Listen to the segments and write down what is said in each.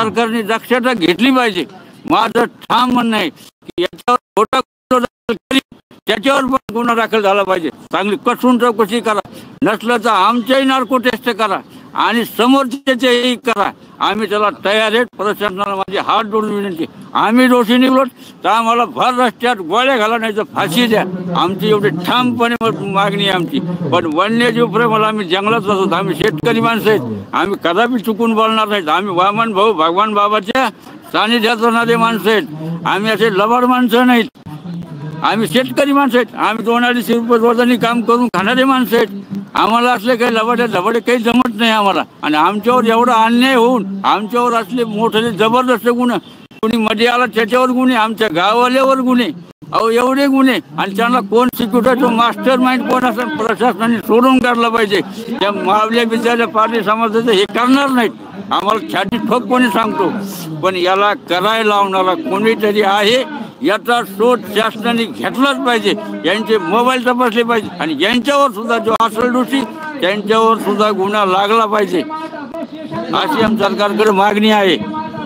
सरकारने दक्षता घेतली पाहिजे. माझं ठाम म्हणणं आहे की याच्यावर खोटा त्याच्यावर पण गुन्हा दाखल झाला पाहिजे. चांगली कसून चौकशी करा, नसलं तर आमच्याही नार्को टेस्ट करा आणि समोरच्याही करा. आम्ही त्याला तयार आहेत. प्रशासनाला माझी हात जोडून विनंती, आम्ही दोषी निघलो तर आम्हाला भर रस्त्यात गोळ्या घाला, नाही तर फाशी द्या. आमची एवढी ठामपणे मागणी आहे आमची. पण वन्यजीव प्रेमाला आम्ही जंगलात असतो, आम्ही शेतकरी माणसं आहेत, आम्ही कदापि चुकून बोलणार नाहीत. आम्ही वामन भाऊ भगवान बाबाच्या सानिध्यात राहणारे माणसं आहेत. आम्ही असे लबाड माणसं नाहीत. आम्ही शेतकरी माणसं आहेत. आम्ही 200-250 रुपये रोजानी काम करून खाणारे माणसं आहेत. आम्हाला असले काही लबाडे काही जमत नाही आम्हाला. आणि आमच्यावर एवढा अन्याय होऊन आमच्यावर असले मोठे जबरदस्त गुन्हे, कोणी मध्ये आला त्याच्यावर गुन्हे, आमच्या गाववाल्यावर गुन्हे, अहो एवढे गुन्हे. आणि त्यांना कोण सिक्युरिटी मास्टर माइंड कोण असं प्रशासनाने सोडून काढलं पाहिजे. त्या मावल्या बिचाऱ्या पारधी समाजाचं हे करणार नाहीत. आम्हाला छाती ठोक कोणी सांगतो, पण याला करायला लावणारा कोणीतरी आहे. याचा शोध शासनाने घेतलाच पाहिजे. यांचे मोबाईल तपासले पाहिजे आणि यांच्यावर सुद्धा जो असेल दोषी त्यांच्यावर सुद्धा गुन्हा लागला पाहिजे, अशी आमच्या सरकारकडे मागणी आहे.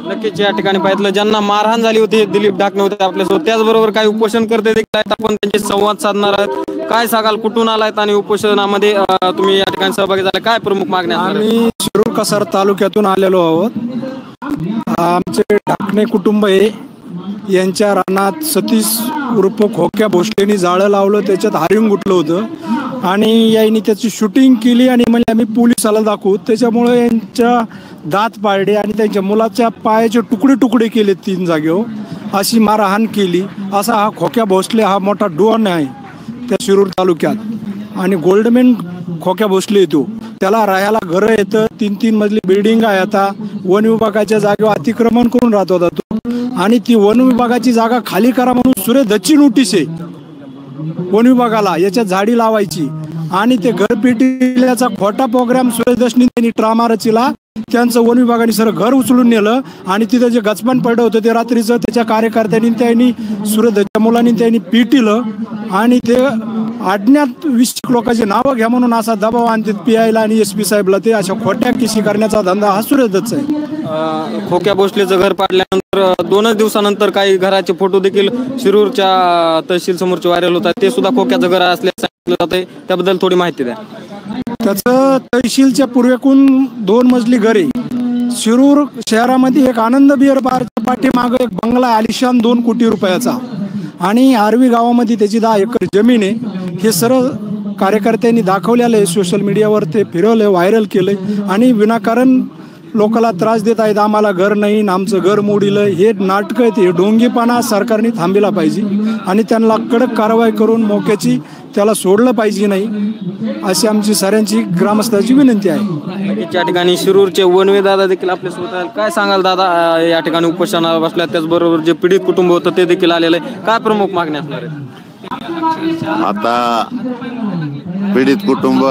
नक्कीच या ठिकाणी पाहिलं ज्यांना मारहाण झाली होती दिलीप ढाकणे होते आपल्यासोबत, त्याचबरोबर काही उपोषण करते देखील आहेत. आपण त्यांचे संवाद साधणार आहोत. काय सांगाल, कुठून आलायत आणि उपोषणामध्ये तुम्ही या ठिकाणी सहभागी झाला, काय प्रमुख मागण्या? आम्ही शिरूर कसार तालुक्यातून आलेलो आहोत. आमचे ढाकणे कुटुंब आहे. यांच्या रानात सतीश उर्फ खोक्या भोसलेनी जाळं लावलं, त्याच्यात हारिंग गुटलं होतं आणि यांनी त्याची शूटिंग केली आणि म्हणजे आम्ही पोलिसाला दाखवू. त्याच्यामुळे यांच्या दात पाडले आणि त्यांच्या मुलाच्या पायाचे तुकडे तुकडे केले 3 जागेवर, अशी मारहाण केली. असा हा खोक्या भोसले हा मोठा डॉन आहे त्या शिरूर तालुक्यात आणि गोल्डमॅन खोक्या भोसले येतो. त्याला राहायला घरं येतं, 3-3 मजली बिल्डिंग आहे. आता वन विभागाच्या जागेवर अतिक्रमण करून राहत होता तो आणि ती वन विभागाची जागा खाली करा म्हणून सुरेधची नोटीस आहे वन विभागाला, याच्यात झाडी लावायची. आणि ते घरपेटील्याचा खोटा प्रोग्राम सुरेधनी त्यांनी ट्रामा रचिला. त्यांचं वन विभागाने सर घर उचलून नेलं आणि तिथं जे गचपान पडलं होतं ते रात्रीचं त्याच्या कार्यकर्त्यांनी त्यांनी सुरेधच्या मुलांनी त्यांनी पिटिलं आणि ते अज्ञात 20 लोकांची नावं घ्या म्हणून असा दबाव आणतात PIला आणि SP साहेबला. ते अशा खोट्या केसी करण्याचा धंदा हा सुरेधच आहे. खोक्या भोसलेचं घर पाडल्यानंतर 2च दिवसानंतर काही घराचे फोटो देखील शिरूरच्या तहसील समोरचे व्हायरल होतात. ते सुद्धा खोक्याचं घर असल्याचं सांगितलं जातंय, त्याबद्दल थोडी माहिती द्या. त्याचं तहसीलच्या पूर्वेकडून 2 मजली घर आहे. शिरूर शहरामध्ये एक आनंद बिअर बारच्या पाठीमागं एक बंगला आलिशान 2 कोटी रुपयाचा आणि आर्वी गावामध्ये त्याची 10 एकर जमीन आहे. हे सर्व कार्यकर्त्यांनी दाखवलेलं आहे, सोशल मीडियावर ते फिरवलं, व्हायरल केलं आणि विनाकारण लोकांना त्रास देत आहेत. आम्हाला घर नाही, आमचं घर मोडीलं, हे नाटकं आहेत. हे ढोंगीपणा सरकारने थांबविला पाहिजे आणि त्यांना कडक कारवाई करून मोक्याची त्याला सोडलं पाहिजे नाही, अशी आमची साऱ्यांची ग्रामस्थांची विनंती आहे. या ठिकाणी शिरूरचे वनवे दादा देखील आपल्यासोबत आहेत. काय सांगाल दादा, या ठिकाणी उपोषणाला बसल्या, त्याचबरोबर जे पीडित कुटुंब होतं ते देखील आलेलं आहे, काय प्रमुख मागण्या असणार आहेत? आता पीडित कुटुंब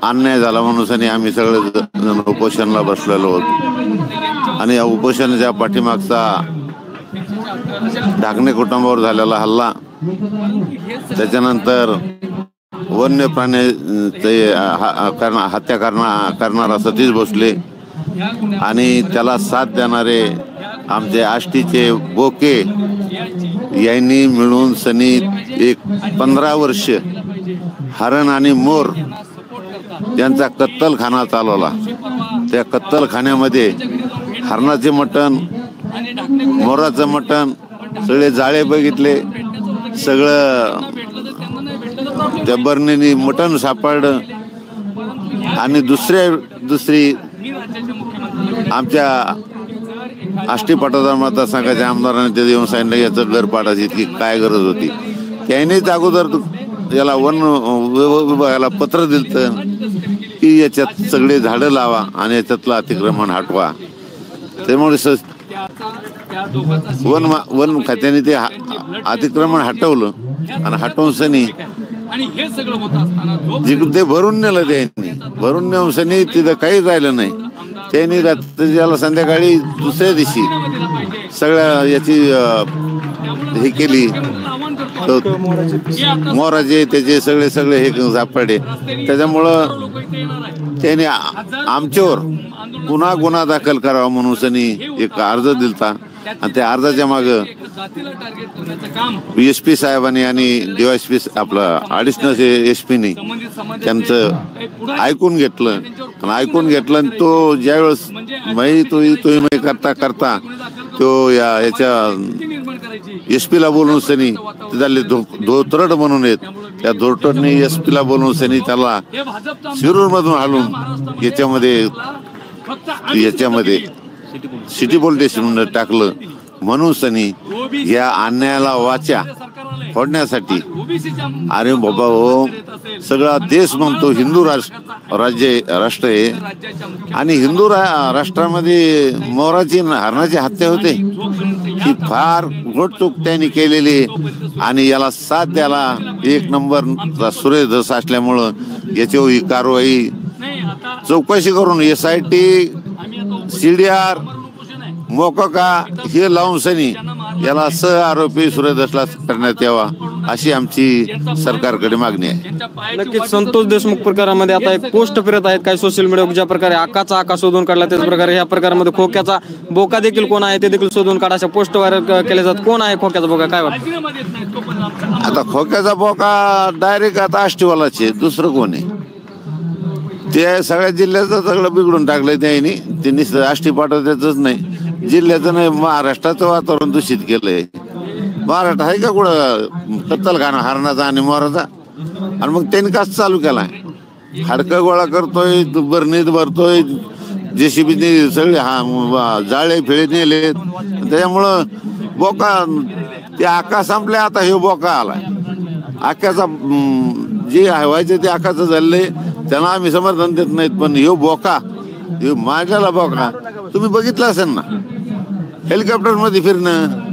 अन्याय झाला म्हणून आम्ही सगळे जण उपोषणाला बसलेलो आहोत आणि या उपोषणाच्या पाठीमागचा ढाकणे कुटुंबावर झालेला हल्ला, त्याच्यानंतर वन्य प्राणी हत्या करणारा सतीश भोसले आणि त्याला साथ देणारे आमचे आष्टीचे बोके यांनी मिळून सनी एक 15 वर्ष हरण आणि मोर यांचा कत्तलखाना चालवला. त्या कत्तलखान्यामध्ये हरणाचे मटण, मोराचं मटण, सगळे जाळे बघितले, सगळं त्या बरणीने मटण सापडलं आणि दुसरी आमच्या आष्टी पटोदा मतदारसंघाच्या आमदारांनी ते येऊन सांगितलं याचं घर पाडायची इतकी काय गरज होती. त्यांनीच अगोदर याला वन विभागाला पत्र दिलं की याच्यात सगळे झाडं लावा आणि याच्यातलं अतिक्रमण हटवा. त्यामुळे वन खात्याने ते अतिक्रमण हटवलं आणि हटवून सनी जिकडे ते भरून नेलं. त्यांनी भरून नेऊन सनी तिथं काही राहिलं नाही. त्यांनी रात्रीला संध्याकाळी दुसऱ्या दिवशी सगळ्या याची हे केली, मोराचे त्याचे सगळे हे सापडे. त्याच्यामुळं त्यांनी आमच्यावर पुन्हा गुन्हा दाखल करावा म्हणून त्यांनी एक अर्ज दिलता आणि त्या अर्जाच्या माग SP साहेबांनी आणि DYSP आपलं ॲडिशनल SP त्यांचं ऐकून घेतलं आणि तो ज्यावेळेस मी करता करता तो याच्या SP ला बोलून सनी तिथले धोत्रड म्हणून येत त्या धोत्रडने SP ला बोलून सनी त्याला शिरूर मधून हालून याच्यामध्ये सिटी पोलीस स्टेशन टाकलं म्हणून सनी या अन्यायाला वाचा फोडण्यासाठी अरे बाबा हो सगळा देश म्हणतो हिंदू राष्ट्र आहे आणि हिंदू राष्ट्रामध्ये मोराची हरणाची हत्या होते ही फार घोडचूक त्यांनी केलेली आणि याला साथ द्यायला एक नंबर सुरेश धस असल्यामुळं याच्यावर ही कारवाई चौकशी करून SIT CDR मोकोका हे लावून सनी याला आरोपी सुरेश धसला करण्यात यावा अशी आमची सरकारकडे मागणी आहे. नक्कीच संतोष देशमुख प्रकारामध्ये आता एक पोस्ट फिरत आहेत काही सोशल मीडियावर ज्या प्रकारे आकाचा आका शोधून काढला त्याच प्रकारे ह्या प्रकारामध्ये खोक्याचा बोका देखील कोण आहे ते देखील शोधून काढा अशा पोस्ट व्हायरल केले जातात. कोण आहे खोक्याचा बोका काय वाटतं? आता खोक्याचा बोका डायरेक्ट आता आष्टीवालाचे दुसरं कोण आहे ते सगळ्या जिल्ह्याचं सगळं बिघडून टाकलंय त्यांनी ते नुसतं आष्टी पाठवताच नाही जिल्ह्याचं नाही महाराष्ट्राचं वातावरण दूषित केलंय. महाराष्ट्र आहे का कुठं कत्तलखाना हरणाचा आणि मोराचा आणि मग त्यांनी कसं चालू केलाय हाडकं गोळा करतोय बरणीत भरतोय JCB सगळे जाळे फिळे नेले त्याच्यामुळं बोका ते आका संपले आता हे बोका आलाय आक्याचा जे व्हायचं ते आकाचं झालंय त्यांना आम्ही समर्थन देत नाहीत पण ह्यो बोका ह्यो माझ्याला बोका तुम्ही बघितलं असेल ना हेलिकॉप्टर मध्ये फिरणं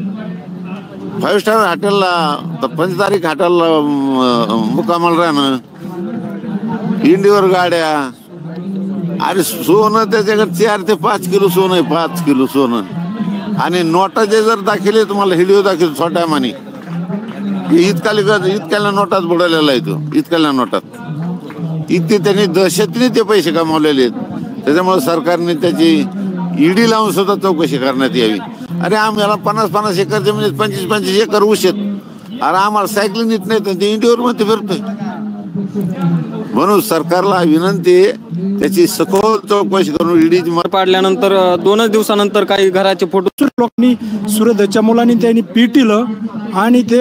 5 स्टार हॉटेलला पंचतारीख हॉटेलला मुक्कामाला राहणं इंडीवर गाड्या अरे सोनं त्याच्याकडे 4 ते 5 किलो सोनं आहे 5 किलो सोनं आणि नोटाचे जर दाखिले तुम्हाला व्हिडिओ दाखल छोट्या मानी इतक्याला नोटात बुडवलेला आहे तो इतक्याला नोटात इतके त्यांनी दहशतीने ते पैसे कमावलेले आहेत त्याच्यामुळे सरकारने त्याची ED लावून सुद्धा चौकशी करण्यात यावी. अरे आम्हाला 50-50 एकर जमिनीत 25-25 एकर ऊस आहेत अरे आम्हाला सायकलिंग येत नाही तर ते इंडियावर मध्ये फिरतोय म्हणून सरकारला विनंती आहे त्याची सखोल चौकशी करून ED पाडल्यानंतर 2 दिवसानंतर काही घराचे फोटो लोकांनी सुरेशच्या मुलांनी त्यांनी पिटिलं आणि ते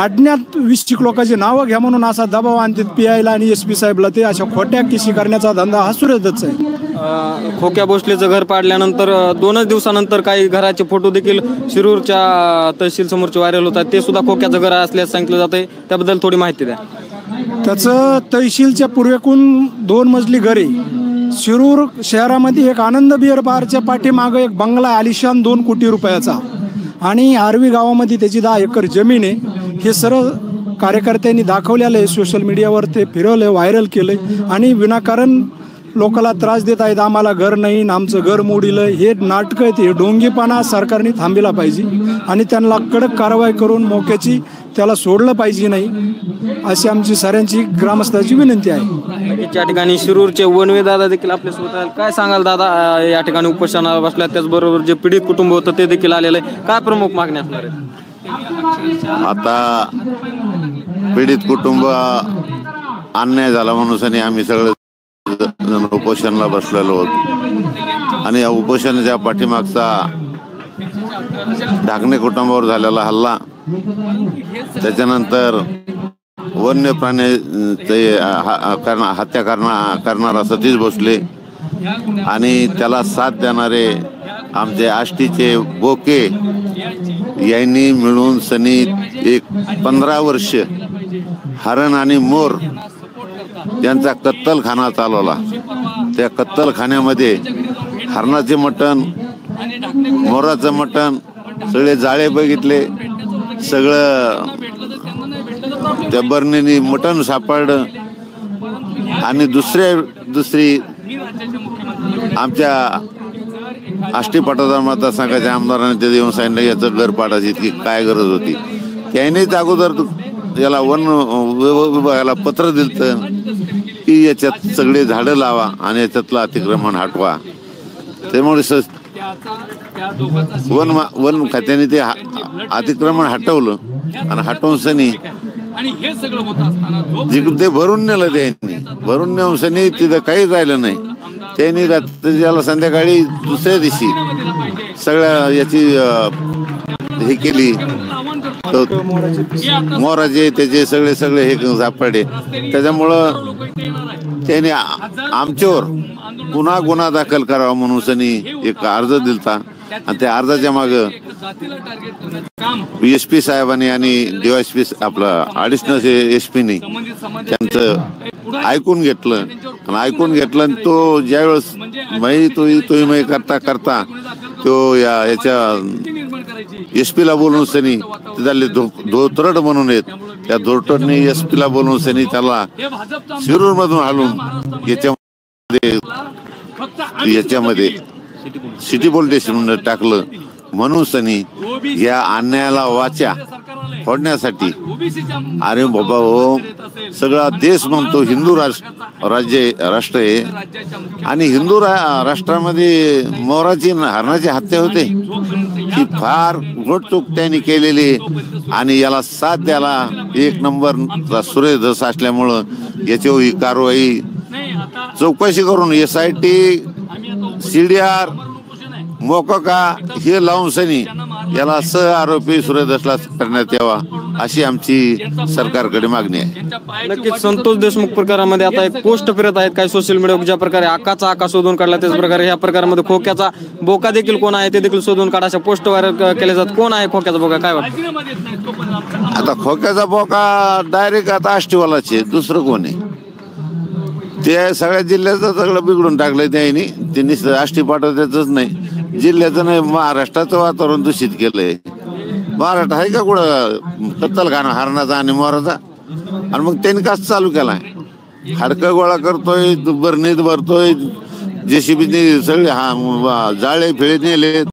अज्ञात 20 लोकांची नावं घ्या म्हणून असा दबाव आणतात PI ला आणि SP साहेबला ते अशा खोट्या केसी करण्याचा धंदा हा सुरेशच आहे. खोक्या भोसलेचं घर पाडल्यानंतर 2 दिवसानंतर काही घराचे फोटो देखील शिरूरच्या तहसील समोरचे व्हायरल होतात ते सुद्धा खोक्याचं घर असल्यास सांगितलं जाते त्याबद्दल थोडी माहिती द्या. त्याचं तहसीलच्या पूर्वेकडून 2 मजली घरे शिरूर शहरामध्ये एक आनंद बिअर बारच्या पाठीमागं एक बंगला आलिशान 2 कोटी रुपयाचा आणि आर्वी गावामध्ये त्याची 10 एकर जमीन आहे. हे सर्व कार्यकर्त्यांनी दाखवलेलं आहे सोशल मीडियावर ते फिरवलं व्हायरल केलं आणि विनाकारण लोकांना त्रास देत आहेत आम्हाला घर नाही आमचं घर मोडीलं हे नाटकं आहेत हे ढोंगीपणा सरकारने थांबविला पाहिजे आणि त्यांना कडक कारवाई करून मोक्याची त्याला सोडलं पाहिजे नाही अशी आमची साऱ्यांची ग्रामस्थांची विनंती आहे. या ठिकाणी शिरूरचे वनवे दादा देखील आपल्यासोबत आहेत. काय सांगाल दादा या ठिकाणी उपोषणाला बसल्या त्याचबरोबर जे पीडित कुटुंब होतं ते देखील आलेलं आहे काय प्रमुख मागणी असणार आहे? आता पीडित कुटुंब अन्याय झाला म्हणून आम्ही सगळे उपोषणाला बसलेलो होतो आणि या उपोषणाच्या पाठीमागचा ढाकणे कुटुंबावर झालेला हल्ला त्याच्यानंतर वन्य प्राणी हत्या करणारा सतीश भोसले आणि त्याला साथ देणारे आमचे आष्टीचे बोके यांनी मिळून सनी एक 15 वर्ष हरण आणि मोर यांचा कत्तलखाना चालवला. त्या कत्तलखान्यामध्ये हरणाचे मटण मोराचं मटण सगळे जाळे बघितले सगळं त्या बरणीने मटण सापडलं आणि दुसरी आमच्या आष्टी पटोदा मतदारसंघाच्या आमदारांनी ते येऊन सांगितलं याचं घर पाडायची इतकी काय गरज होती. त्यानेच अगोदर याला वन विभागाला पत्र दिलं की याच्यात सगळे झाडं लावा आणि याच्यातलं अतिक्रमण हटवा त्यामुळे वन खात्याने ते अतिक्रमण हटवलं आणि हटवून सनी जिकडे ते भरून नेलं, त्यांनी भरून नेऊन सनी तिथं काही राहिलं नाही. त्यांनी रात्रीला संध्याकाळी दुसऱ्या दिवशी सगळ्या याची हे केली, मोराचे त्याचे सगळे हे सापडले. त्याच्यामुळं त्याने आमच्यावर पुन्हा गुन्हा दाखल करावा म्हणून सनी एक अर्ज दिलता आणि त्या अर्जाच्या माग SP साहेबांनी आणि DYSP आपला ॲडिशनल SP त्यांचं ऐकून घेतलं आणि तो ज्यावेळेस मै करता तो याच्या SP ला बोलून सनी तिथले धोतरड म्हणून येत, त्या धोतरडने SP ला बोलून सनी त्याला शिरूर मधून हालून याच्यामध्ये सिटी पोलीस स्टेशन टाकलं. म्हणून सनी या अन्यायाला वाचा फोडण्यासाठी अरे बाबा हो, सगळा देश म्हणतो हिंदू राष्ट्र आहे आणि हिंदू राष्ट्रामध्ये मोराची हरणाची हत्या होते ही फार घोडचूक त्यांनी केलेली आणि याला साथ द्यायला एक नंबर सुरेश धस असल्यामुळं याच्यावर ही कारवाई चौकशी करून SIT CDR मोकोका हे लावून सनी याला आरोपी सुरेश धसला करण्यात यावा अशी आमची सरकारकडे मागणी आहे. नक्कीच संतोष देशमुख प्रकारामध्ये आता एक पोस्ट फिरत आहेत काही सोशल मीडियावर, ज्या प्रकारे आकाचा आका शोधून काढला त्याच प्रकारे या प्रकारामध्ये खोक्याचा बोका देखील कोण आहे ते देखील शोधून काढा, अशा पोस्ट व्हायरल केले जातात. कोण आहे खोक्याचा बोका, काय वाटतं? आता खोक्याचा बोका डायरेक्ट आता आष्टीवालाचे, दुसरं कोण आहे? ते सगळ्या जिल्ह्याचं सगळं बिघडून टाकलंय त्यांनी. त्यांनी आष्टी पाठवताच नाही, जिल्ह्याचं नाही महाराष्ट्राचं वातावरण दूषित केलंय. महाराष्ट्र आहे का कुठं कत्तलखाना हरणाचा आणि मोराचा? आणि मग त्यांनी कसं चालू केलाय? हाडकं गोळा करतोय, बरणीत भरतोय, JCB सगळे जाळे फिळे नेले.